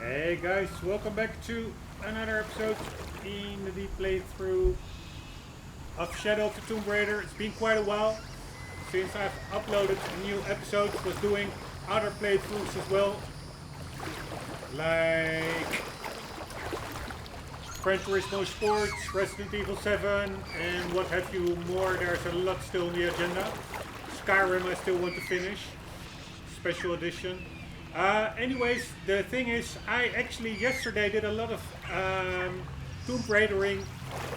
Hey guys, welcome back to another episode in the playthrough of Shadow of the Tomb Raider. It's been quite a while since I've uploaded a new episode. Was doing other playthroughs as well, like Gran Turismo Sports, Resident Evil 7 and what have you more. There's a lot still on the agenda. Skyrim I still want to finish, special edition. Anyways, the thing is, I actually yesterday did a lot of Tomb Raidering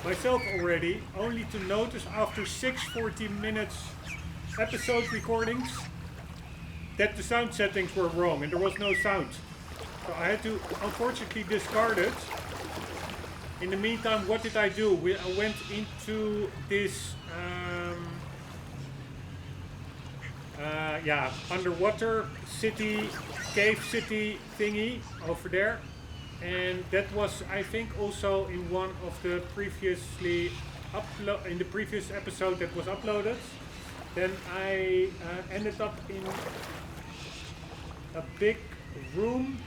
myself already, only to notice after 6 minutes episode recordings that the sound settings were wrong and there was no sound. So I had to unfortunately discard it. In the meantime, what did I do? I went into this underwater city, cave city thingy over there, and that was, I think, also in one of the previously in the previous episode that was uploaded. Then I ended up in a big room.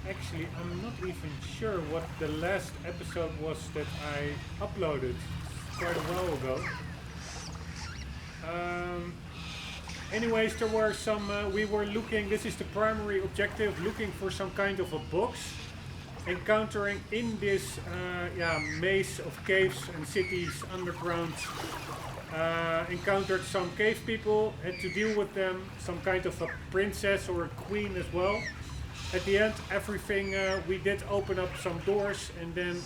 Actually, I'm not even sure what the last episode was that I uploaded. It's quite a while ago. Anyways, there were some, we were looking, this is the primary objective, looking for some kind of a box, encountering in this maze of caves and cities underground, encountered some cave people, had to deal with them, some kind of a princess or a queen as well. At the end, everything, we did open up some doors, and then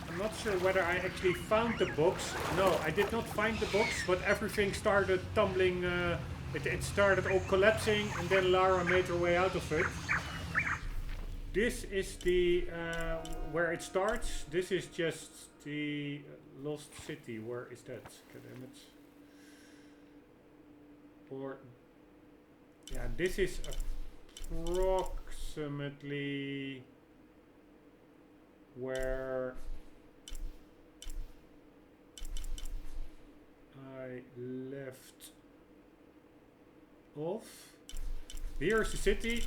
I'm not sure whether I actually found the box. No, I did not find the box, but everything started tumbling. It started all collapsing, and then Lara made her way out of it. This is the where it starts. This is just the lost city. Where is that? Damn it. Or yeah, this is approximately where I left off. Here's the city.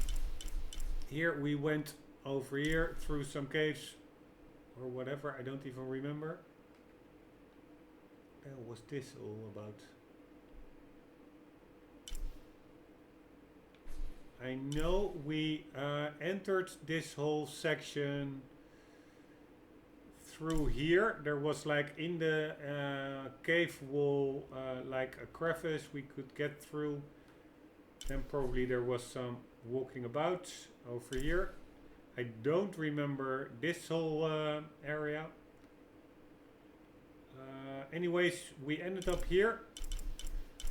Here we went over here through some caves or whatever. I don't even remember. What the hell was this all about? I know we entered this whole section through here. There was like in the cave wall like a crevice we could get through. Then probably there was some walking about over here. I don't remember this whole area. Anyways, we ended up here.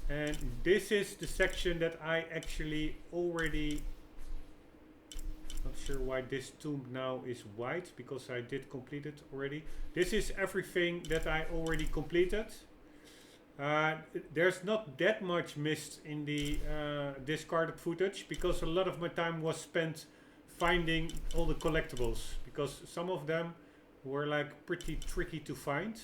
And this is the section that I actually already... Not sure why this tomb now is white, because I did complete it already. This is everything that I already completed. There's not that much missed in the discarded footage, because a lot of my time was spent finding all the collectibles, because some of them were like pretty tricky to find.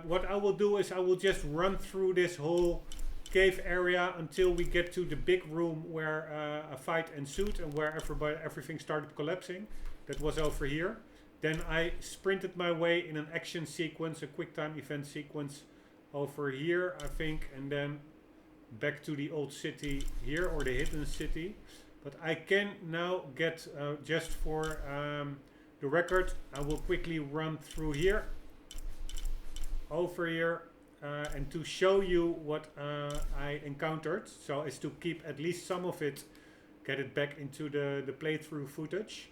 What I will do is I will just run through this whole cave area until we get to the big room where a fight ensued and where everything started collapsing. That was over here. Then I sprinted my way in an action sequence, a quick time event sequence over here, I think, and then back to the old city here, or the hidden city. But I can now get, just for the record, I will quickly run through here, over here, and to show you what I encountered, so as to keep at least some of it, get it back into the playthrough footage.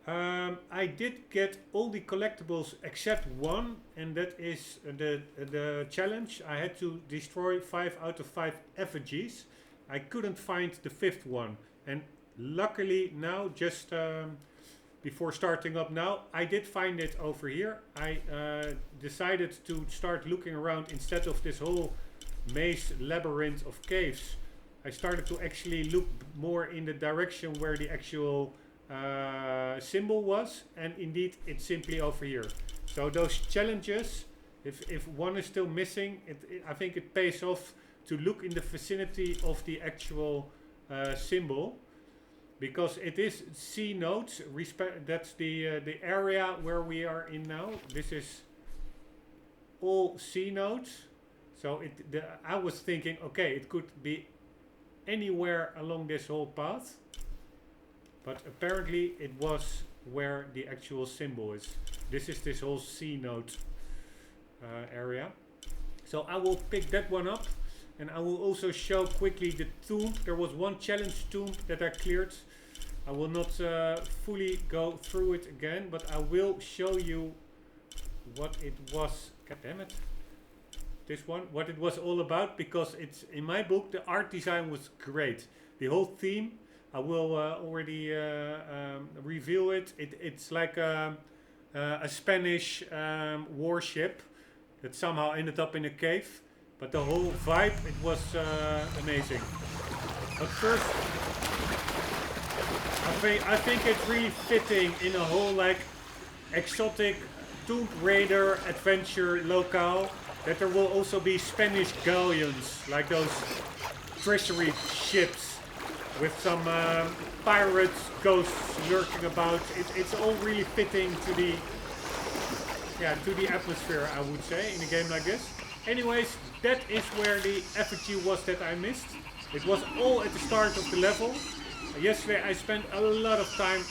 I did get all the collectibles except one, and that is the challenge. I had to destroy 5 out of 5 effigies. I couldn't find the 5th one, and luckily now, just before starting up now, I did find it over here. I decided to start looking around instead of this whole maze labyrinth of caves. I started to actually look more in the direction where the actual symbol was, and indeed it's simply over here. So those challenges, if one is still missing, I think it pays off to look in the vicinity of the actual symbol, because it is C nodes. That's the area where we are in now. This is all C nodes. So I was thinking, okay, it could be anywhere along this whole path, but apparently it was where the actual symbol is. This is this whole C node area. So I will pick that one up, and I will also show quickly the tomb. There was one challenge tomb that I cleared. I will not fully go through it again, but I will show you what it was. God damn it. This one, what it was all about, because it's in my book, the art design was great. The whole theme, I will already reveal it. It's like a Spanish warship that somehow ended up in a cave, but the whole vibe, it was amazing. But first, I think it's really fitting in a whole like exotic Tomb Raider adventure locale that there will also be Spanish galleons, like those treasury ships with some pirates, ghosts lurking about. It's all really fitting to the atmosphere, I would say, in a game like this. Anyways, that is where the effigy was that I missed. It was all at the start of the level. Yesterday I spent a lot of time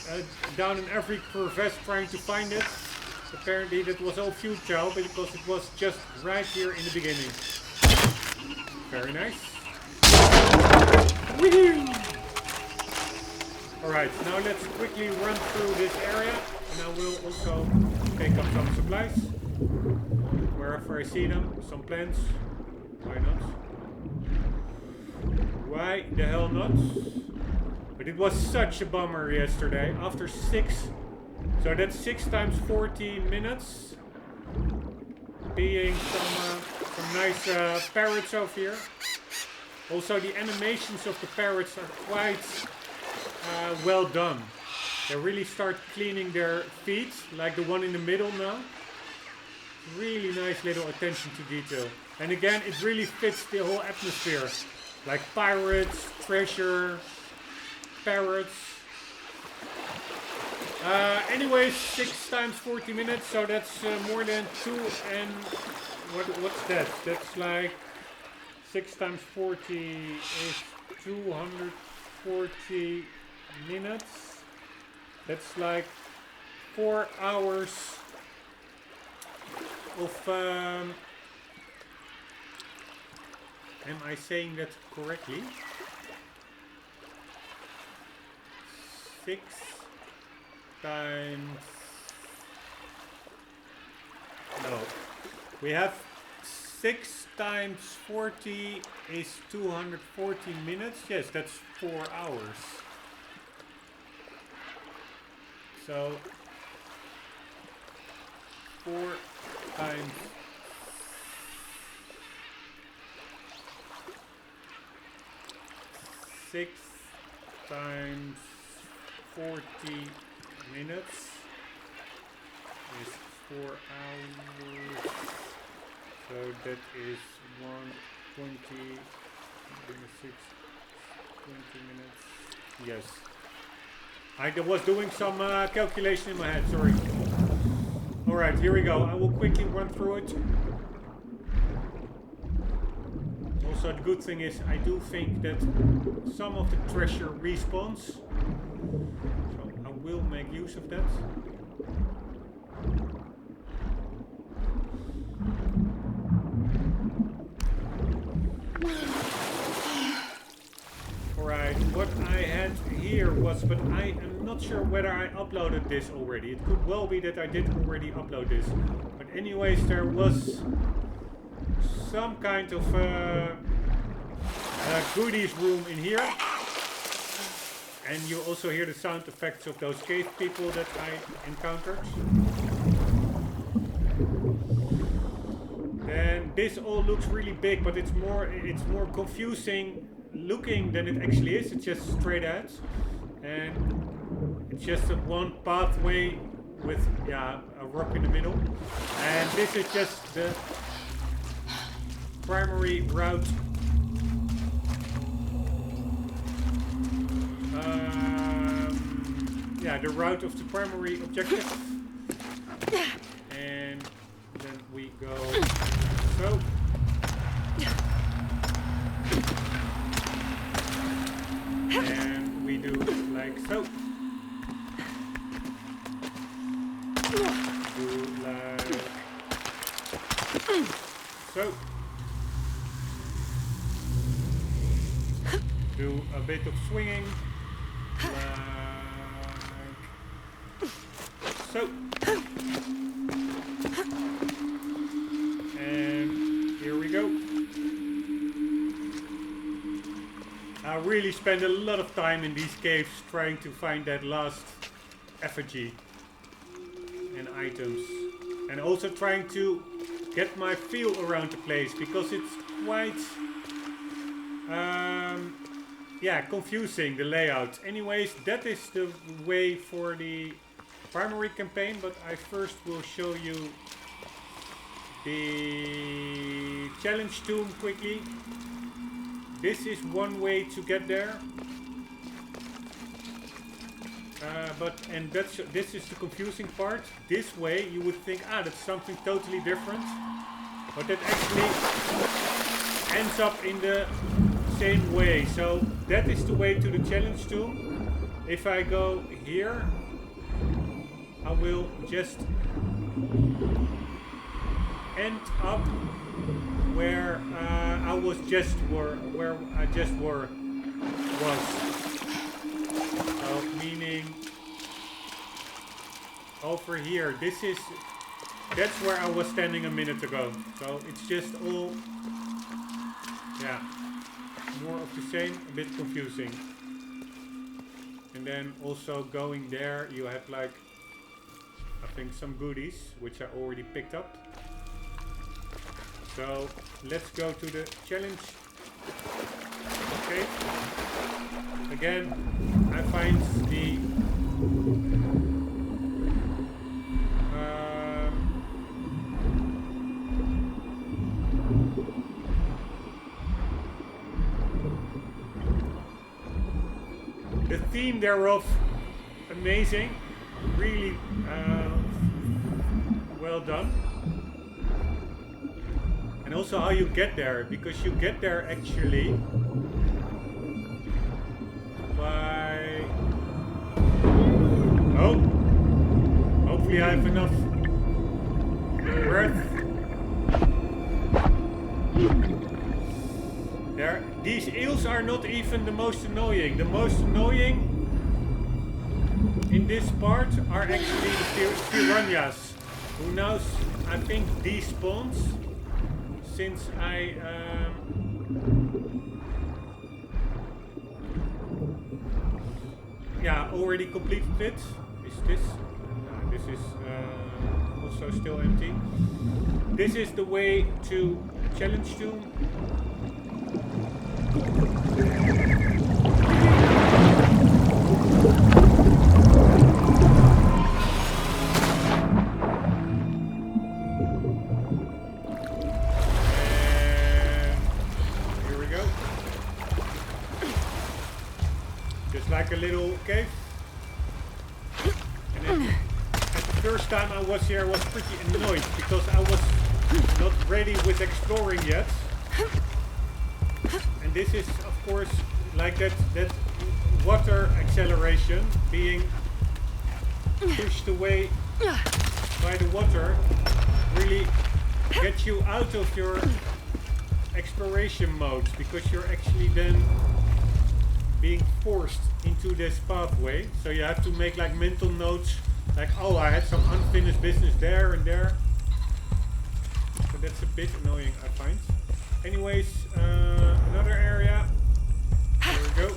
down in every crevice trying to find it. Apparently that was all futile because it was just right here in the beginning. Very nice. Woohoo! Alright, now let's quickly run through this area, and I will also take up some supplies. Wherever I see them, some plants. Why not? Why the hell not? But it was such a bummer yesterday. After 6, so that's 6 times 40 minutes. Being some nice parrots over here. Also, the animations of the parrots are quite well done. They really start cleaning their feet, like the one in the middle now. Really nice little attention to detail. And again, it really fits the whole atmosphere. Like pirates, treasure, parrots. Anyways, 6 times 40 minutes, so that's more than 2 and... What's that? That's like... 6 times 40 is 240 minutes. That's like 4 hours of... am I saying that correctly? 6 times... No. We have 6 times 40 is 240 minutes. Yes, that's 4 hours. So 4 times 6 times 40 minutes is 4 hours. So that is 120 minus 6, 20 minutes. Yes. I was doing some calculation in my head, sorry. Alright, here we go. I will quickly run through it. Also, the good thing is, I do think that some of the treasure respawns. So I will make use of that. Alright, what I had here was, but I am not sure whether I uploaded this already. It could well be that I did already upload this. But anyways, there was some kind of goodies room in here. And you also hear the sound effects of those cave people that I encountered. And this all looks really big, but it's more confusing looking than it actually is. It's just straight ahead, and it's just one pathway with a rock in the middle, and this is just the primary route the route of the primary objective. And then we go so. And we do like so. Do like so. Do a bit of swinging. Like so. And here we go. I really spend a lot of time in these caves trying to find that last effigy and items. And also trying to get my feel around the place, because it's quite yeah, confusing, the layout. Anyways, that is the way for the primary campaign, but I first will show you the challenge tomb quickly. This is one way to get there. This is the confusing part. This way you would think, that's something totally different. But that actually ends up in the same way. So that is the way to the challenge tomb. If I go here, I will just end up where I was just was. So meaning over here. That's where I was standing a minute ago. So it's just all, yeah, more of the same, a bit confusing. And then also going there, you have like, I think some goodies, which I already picked up. So let's go to the challenge. Okay. Again, I find the theme thereof amazing, really well done. And also how you get there, because you get there actually by... Oh! Hopefully I have enough breath. There. These eels are not even the most annoying. The most annoying in this part are actually the piranhas, who now, I think, despawns. Since I already completed it. Is this? This is also still empty. This is the way to challenge tomb. Like a little cave. And then at the first time I was here I was pretty annoyed because I was not ready with exploring yet. And this is of course like that water acceleration being pushed away by the water really gets you out of your exploration mode, because you're actually then being forced into this pathway. So you have to make like mental notes, like, oh, I had some unfinished business there and there. So that's a bit annoying, I find. Anyways, another area. There we go.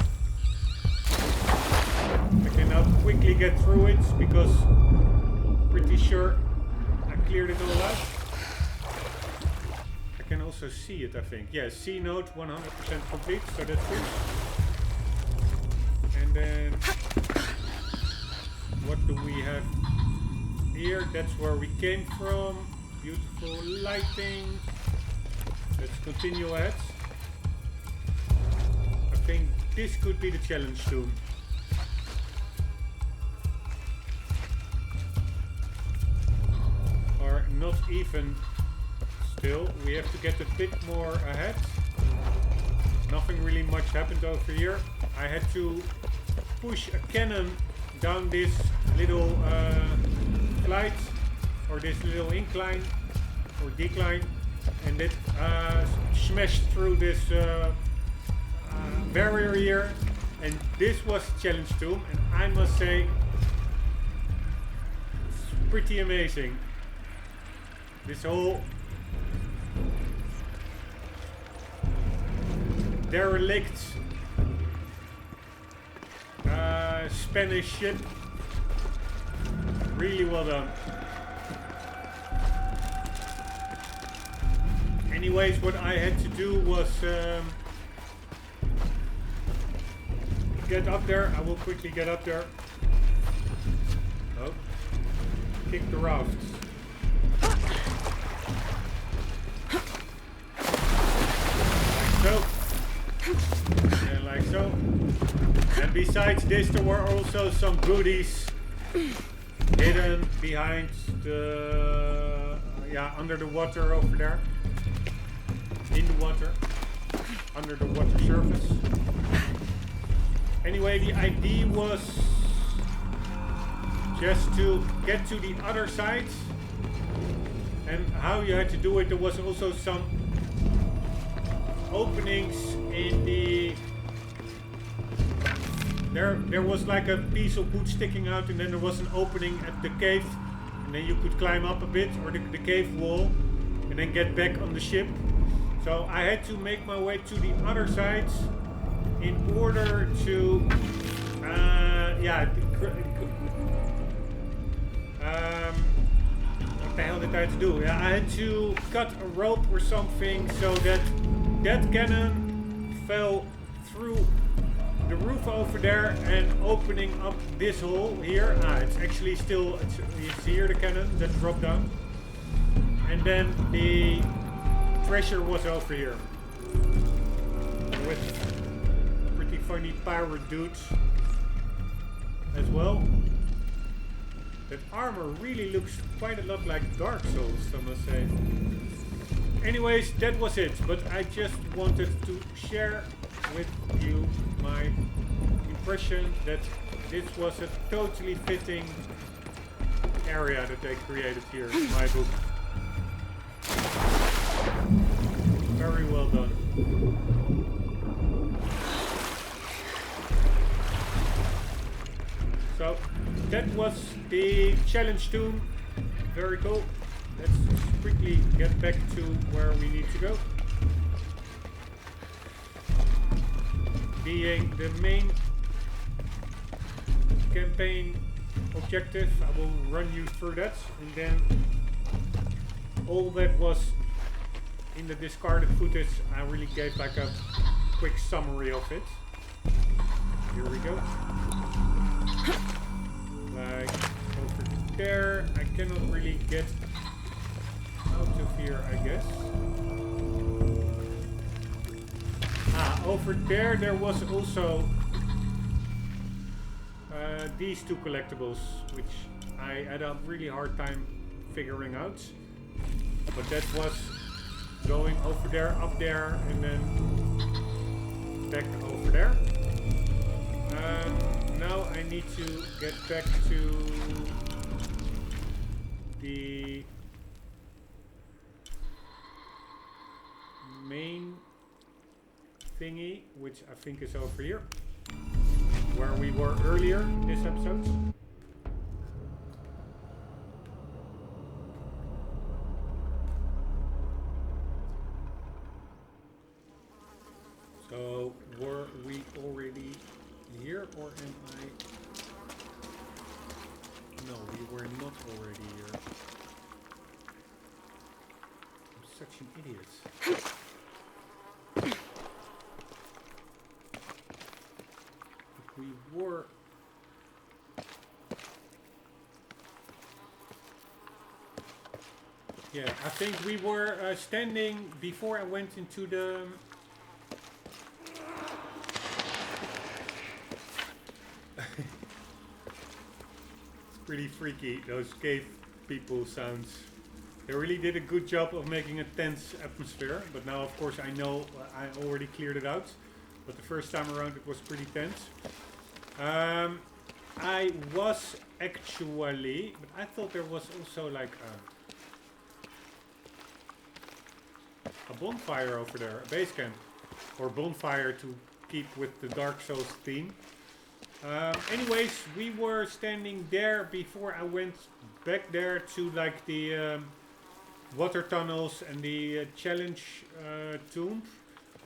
I can now quickly get through it because pretty sure I cleared it all out. I can also see it, I think. Yeah, C node 100% complete, so that's good. And then, what do we have here? That's where we came from. Beautiful lighting. Let's continue ahead. I think this could be the challenge tomb. not even still. We have to get a bit more ahead. Nothing really much happened over here. I had to push a cannon down this little flight, or this little incline or decline, and it smashed through this barrier here, and this was challenge tomb, and I must say it's pretty amazing. This whole derelict Spanish ship, really well done. Anyways, what I had to do was get up there. I will quickly get up there. Oh, kick the rafts. Like so. And like so. And besides this, there were also some goodies hidden behind the, under the water over there. In the water. Under the water surface. Anyway, the idea was just to get to the other side. And how you had to do it, there was also some openings in the... There was like a piece of wood sticking out, and then there was an opening at the cave, and then you could climb up a bit, or the cave wall, and then get back on the ship. So I had to make my way to the other side in order to, what the hell did I have to do? Yeah, I had to cut a rope or something so that that cannon fell through the roof over there and opening up this hole here. It's actually still, you see here the cannon that dropped down. And then the treasure was over here. With pretty funny pirate dudes as well. That armor really looks quite a lot like Dark Souls, I must say. Anyways, that was it. But I just wanted to share with you my impression that this was a totally fitting area that they created here in my book. Very well done. So that was the challenge tomb. Very cool. Let's quickly get back to where we need to go. Being the main campaign objective, I will run you through that, and then all that was in the discarded footage, I really gave like a quick summary of it. Here we go. Like over there, I cannot really get out of here, I guess. Over there was also these two collectibles, which I had a really hard time figuring out. But that was going over there, up there, and then back over there. Now I need to get back to the main thingy, which I think is over here, where we were earlier in this episode. So, were we already here, or am I? No, we were not already here. I'm such an idiot. We were... Yeah, I think we were standing before I went into the... It's pretty freaky, those cave people sounds. They really did a good job of making a tense atmosphere, but now of course I know I already cleared it out. But the first time around it was pretty tense. I was actually, but I thought there was also like a bonfire over there, a base camp, or bonfire to keep with the Dark Souls theme. Anyways, we were standing there before I went back there to like the water tunnels and the challenge tomb.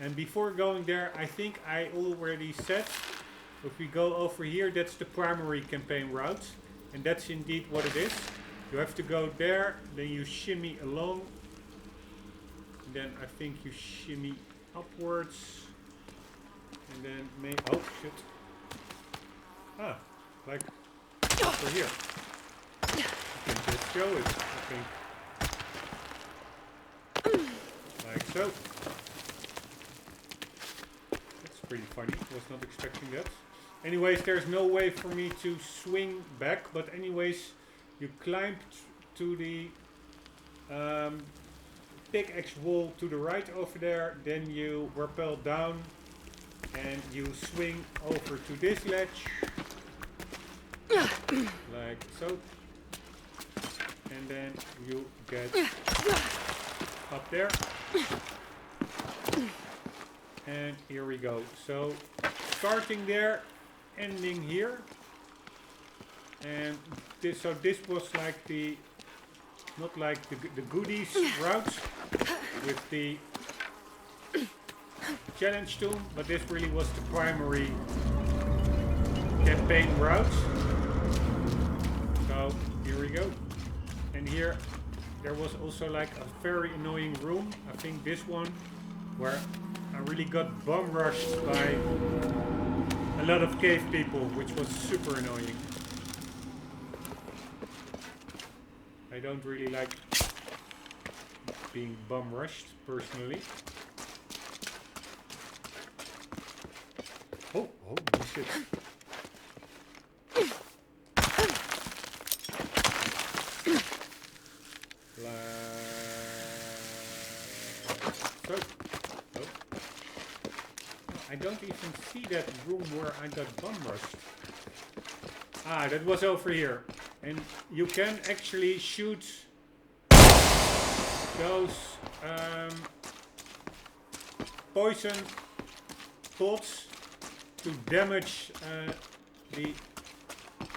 And before going there, I think I already said, if we go over here, that's the primary campaign route. And that's indeed what it is. You have to go there, then you shimmy along. Then I think you shimmy upwards. And then maybe, oh shit. Ah, like over here. You can just show it, I think. Like so. That's pretty funny, was not expecting that. Anyways, there's no way for me to swing back, but anyways, you climbed to the pickaxe wall to the right over there, then you rappel down and you swing over to this ledge, like so, and then you get up there, and here we go. So starting there, ending here, and this, so this was like the, not like the goodies route with the challenge tomb, but this really was the primary campaign route. So here we go, and here there was also like a very annoying room, I think this one, where I really got bum rushed by a lot of cave people, which was super annoying. I don't really like being bum rushed personally. Oh shit. So. Oh. I don't even see that room where I got bum rushed. Ah, that was over here. And you can actually shoot those poison pods to damage the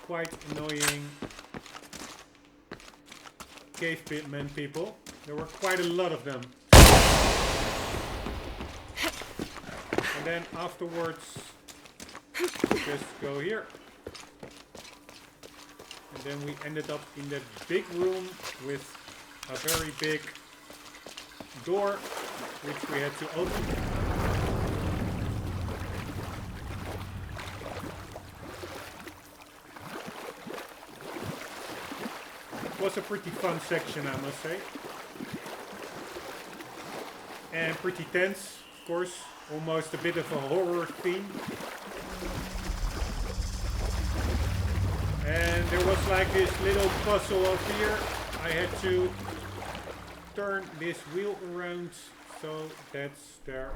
quite annoying caveman people. There were quite a lot of them. And then afterwards, just go here. And then we ended up in that big room with a very big door, which we had to open. It was a pretty fun section, I must say. And pretty tense, of course. Almost a bit of a horror theme. And there was like this little puzzle over here. I had to turn this wheel around so that's there.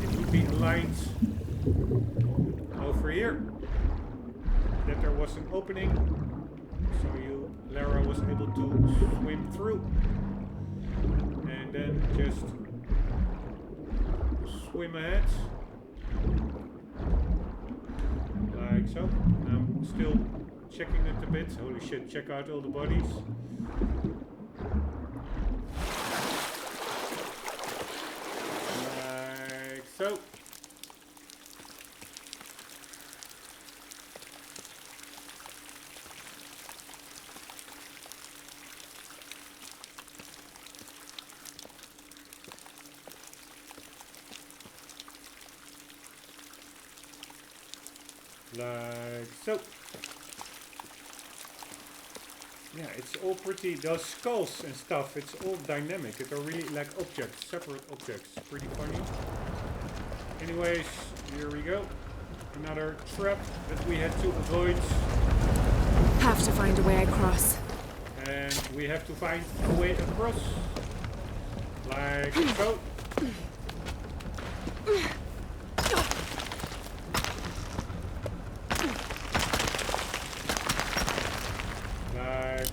It would be aligned over here. That there was an opening. So Lara was able to swim through. And then just swim ahead. Like so. I'm still checking it a bit. Holy shit, check out all the bodies. Like so. Like so. Yeah, it's all pretty, those skulls and stuff, it's all dynamic. They're really like objects, separate objects. Pretty funny. Anyways, here we go. Another trap that we had to avoid. Have to find a way across. And we have to find a way across. Like so. Like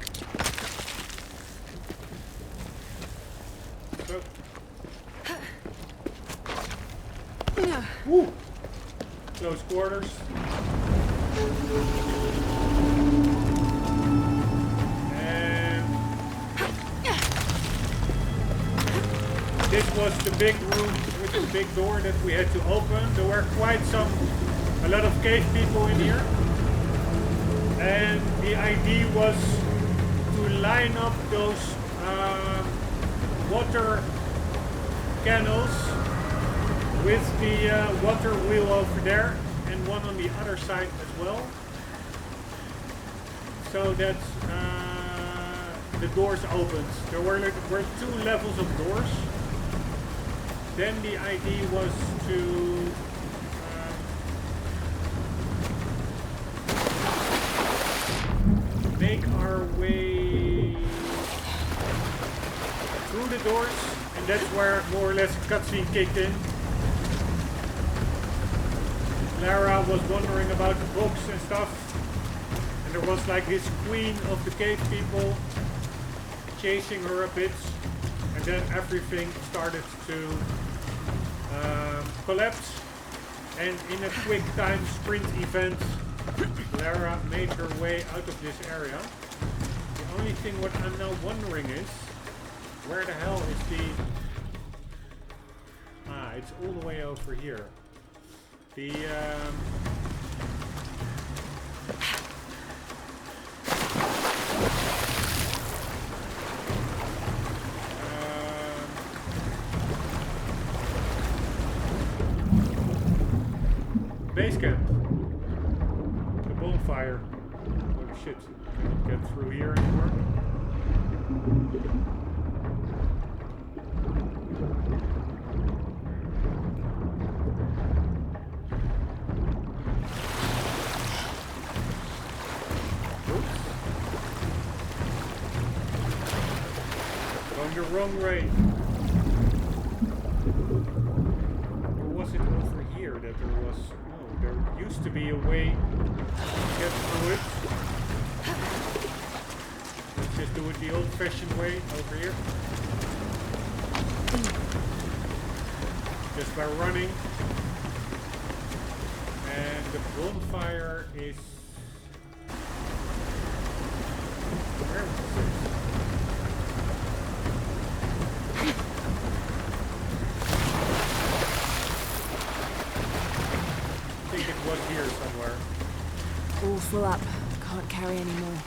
so. Woo! Close quarters. This was the big room with the big door that we had to open. There were a lot of cave people in here. And the idea was to line up those water cannons with the water wheel over there and one on the other side as well. So that the doors opened. There were 2 levels of doors. Then the idea was to make our way through the doors, and that's where more or less a cutscene kicked in. Lara was wondering about the books and stuff, and there was like this queen of the cave people chasing her a bit, and then everything started to collapse, and in a quick time sprint event Lara made her way out of this area. The only thing what I'm now wondering is where the hell is it's all the way over here. The base camp. The bonfire. Oh shit. Can't get through here anymore. Oops. Going the wrong way. Or was it over here that there was... There used to be a way to get through it. Let's just do it the old-fashioned way over here. Just by running. And the bonfire is... Where was it? I think it was here somewhere. All full up. Can't carry any more.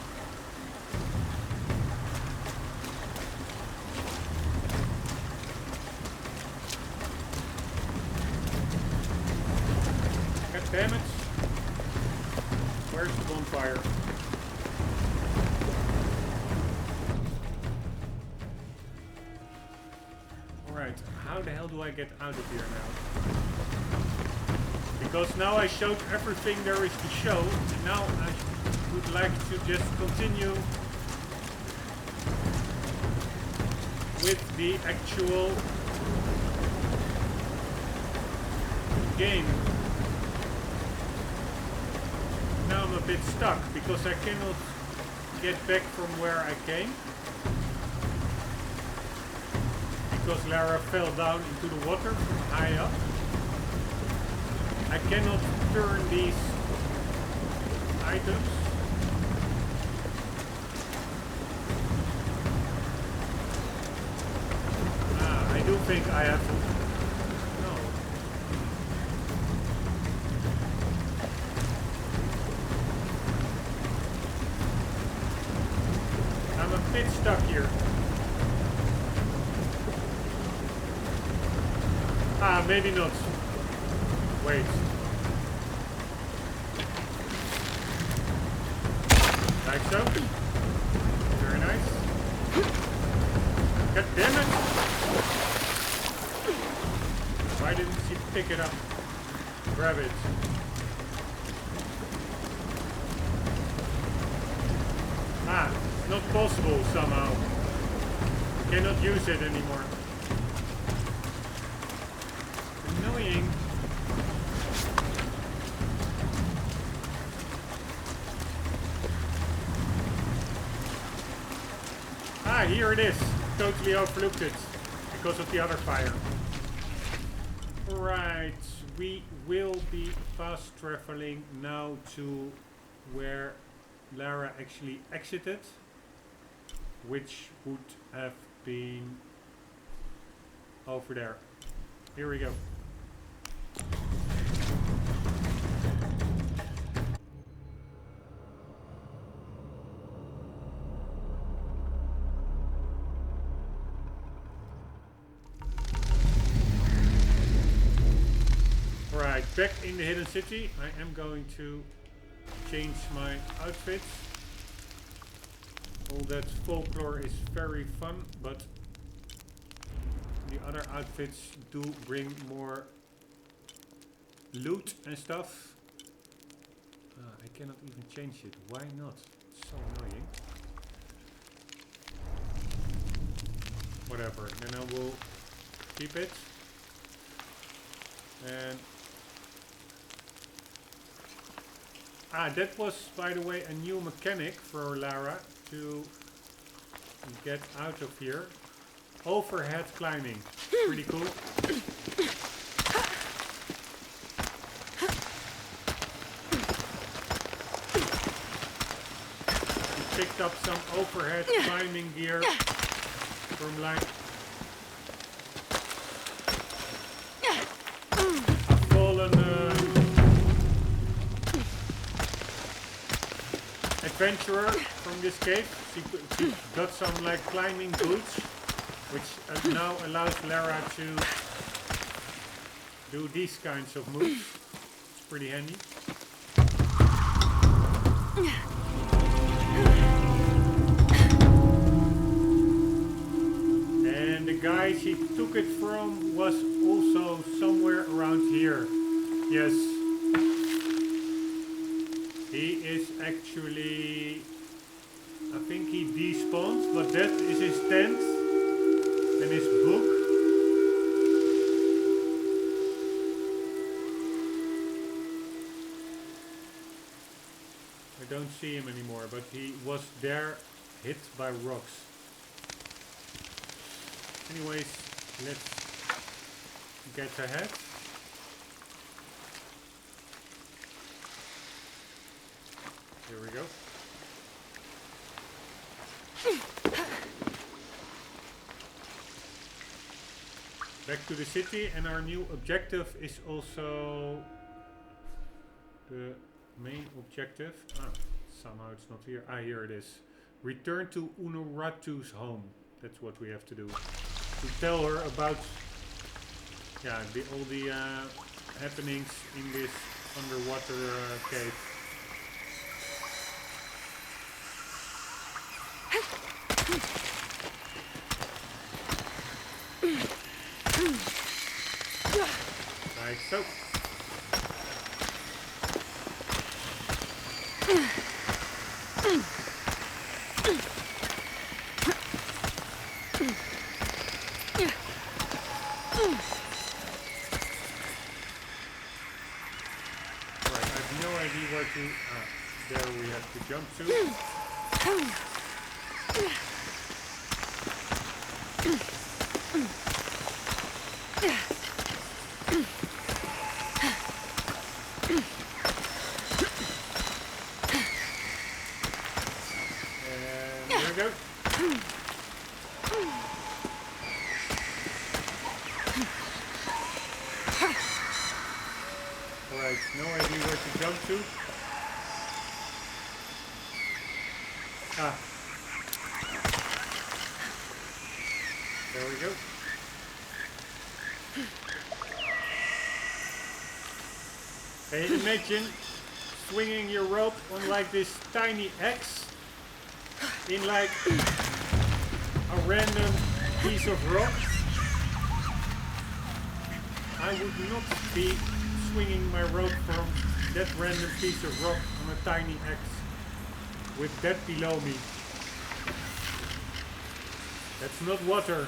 God damn it. Where's the bonfire? Alright, how the hell do I get out of here now? Because now I showed everything there is to show, and now I would like to just continue with the actual game. Now I'm a bit stuck because I cannot get back from where I came. Because Lara fell down into the water from high up. I cannot turn these items. I do think I have to. No. I'm a bit stuck here. Maybe not. Wait. Like so. Very nice. God damn it! Why didn't she pick it up? Grab it. not possible somehow. Cannot use it anymore. Annoying. Ah, here it is. Totally overlooked it because of the other fire. Right, we will be fast traveling now to where Lara actually exited, which would have been over there. Here we go. Right, back in the hidden city. I am going to change my outfit. All that folklore is very fun, but the other outfits do bring more loot and stuff. I cannot even change it. Why not? It's so annoying. Whatever, then I will keep it. And that was, by the way, a new mechanic for Lara to get out of here. Overhead climbing. Pretty cool. We picked up some overhead climbing gear from like a fallen adventurer from this cave. She got some like climbing boots, which now allows Lara to do these kinds of moves. It's pretty handy. And the guy she took it from was also somewhere around here. Yes. He is actually, I think he despawned, but that is his tent and his book. I don't see him anymore, but he was there, hit by rocks. Anyways, let's get ahead. Here we go. Back to the city, and our new objective is also the main objective. Somehow it's not here. Here it is. Return to Unuratu's home. That's what we have to do. To tell her about all the happenings in this underwater cave. Like so. Right, I have no idea where to. There we have to jump to. There we go. Can you imagine swinging your rope on like this tiny axe in like a random piece of rock? I would not be swinging my rope from that random piece of rock on a tiny axe with that below me. That's not water.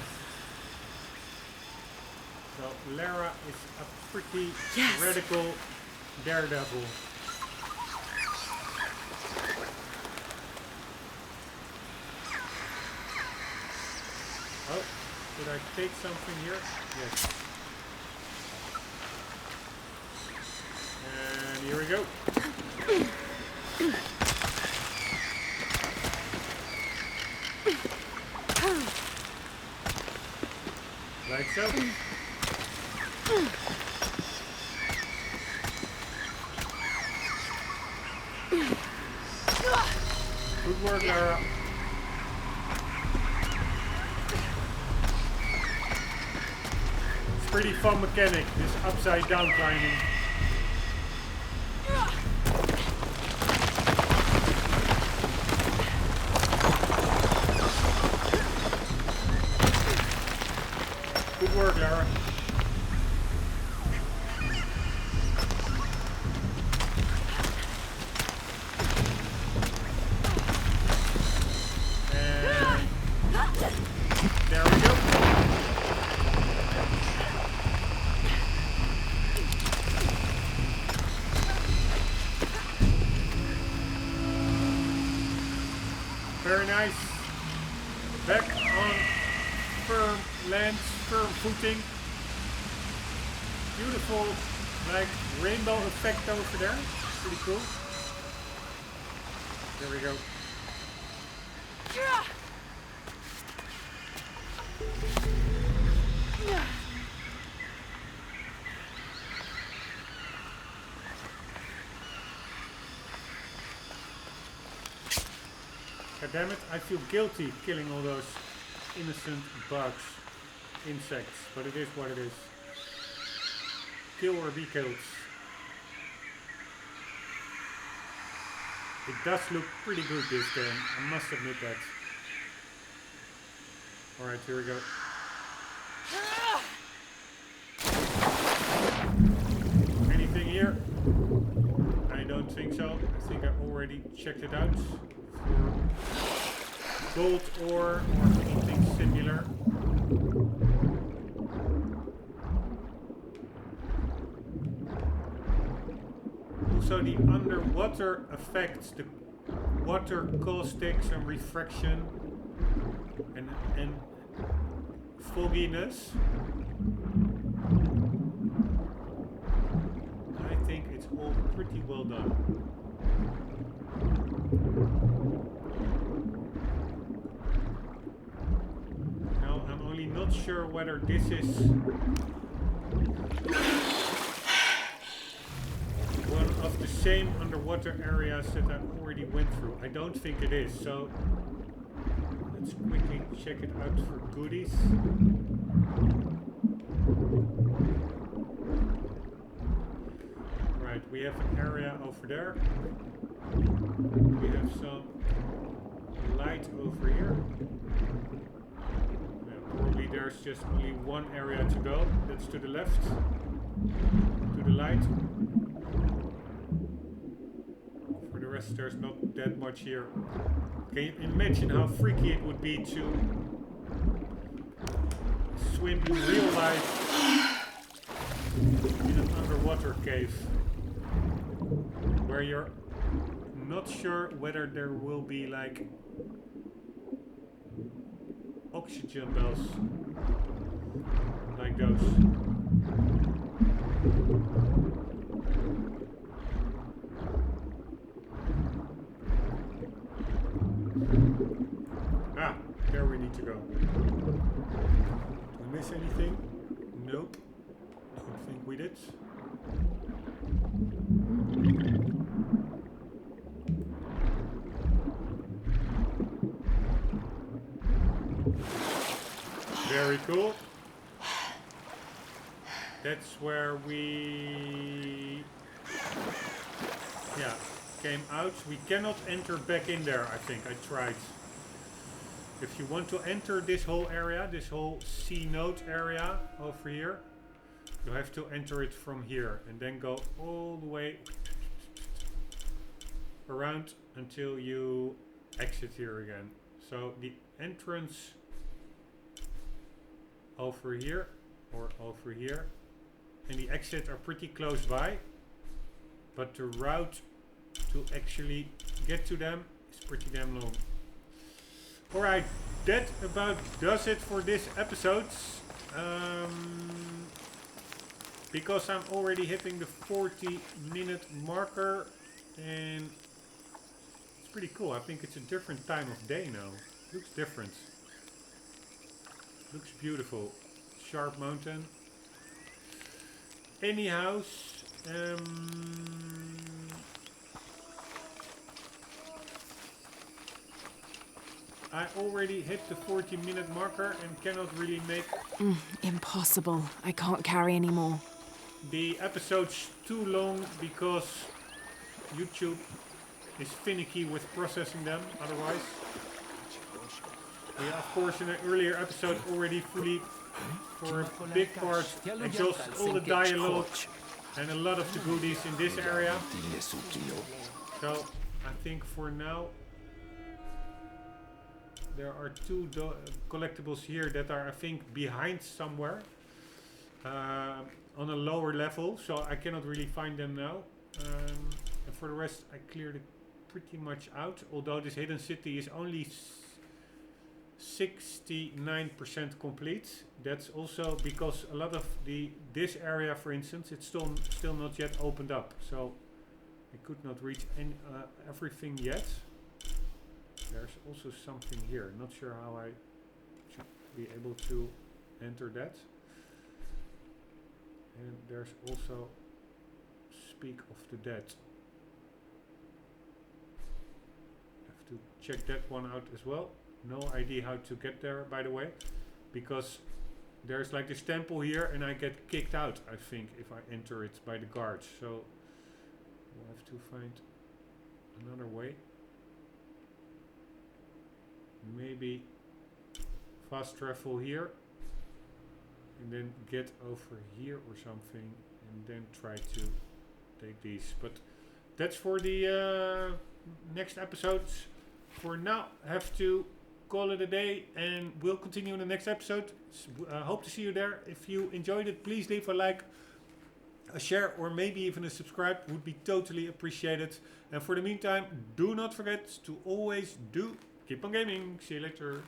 So Lara is a pretty radical daredevil. Oh, did I take something here? Yes. And here we go. Like so. Good work, Lara. It's pretty fun mechanic, this upside down climbing. Good work, Lara. And there we go. Very nice. Back on firm land, firm footing. Beautiful, like rainbow effect over there. Pretty cool. There we go. God damn it, I feel guilty killing all those innocent bugs, insects, but it is what it is. Kill or be killed. It does look pretty good, this game, I must admit that. Alright, here we go. Anything here? I don't think so. I think I already checked it out. For gold ore or anything similar. Also the underwater effects, the water caustics and refraction and fogginess. I think it's all pretty well done. Now I'm only not sure whether this is one of the same underwater areas that I already went through. I don't think it is, so let's quickly check it out for goodies. Right, we have an area over there. We have some light over here. Yeah, probably there's just only one area to go. That's to the left. To the light. For the rest there's not that much here. Can you imagine how freaky it would be to swim in real life in an underwater cave where you're not sure whether there will be like oxygen bells like those. Ah, there we need to go. Did we miss anything? Nope. Don't think we did. Very cool. That's where we came out. We cannot enter back in there, I think. I tried. If you want to enter this whole area, this whole C node area over here, you have to enter it from here and then go all the way around until you exit here again. So the entrance over here or over here, and the exit are pretty close by, but the route to actually get to them is pretty damn long. Alright, that about does it for this episode. Because I'm already hitting the 40-minute marker, and it's pretty cool. I think it's a different time of day now. Looks different. Looks beautiful. Sharp mountain. Anyhow, I already hit the 40-minute marker and cannot really make Impossible. I can't carry anymore. the episodes too long because YouTube is finicky with processing them otherwise. We of course in an earlier episode already fully, for a big part, exhausted all the dialogue and a lot of the goodies in this area. So I think for now there are two collectibles here that are, I think, behind somewhere on a lower level, so I cannot really find them now. And for the rest I cleared it pretty much out, although this hidden city is only 69% complete. That's also because a lot of this area, for instance, it's still not yet opened up, so I could not reach everything yet. There's also something here, not sure how I should be able to enter that. And there's also Speak of the Dead. Have to check that one out as well. No idea how to get there, by the way, because there's like this temple here and I get kicked out, I think, if I enter it by the guards. So we'll have to find another way. Maybe fast travel here and then get over here or something and then try to take these. But that's for the next episodes. For now, I have to call it a day and we'll continue in the next episode. Hope to see you there. If you enjoyed it, please leave a like, a share, or maybe even a subscribe. Would be totally appreciated. And for the meantime, do not forget to always keep on gaming. See you later.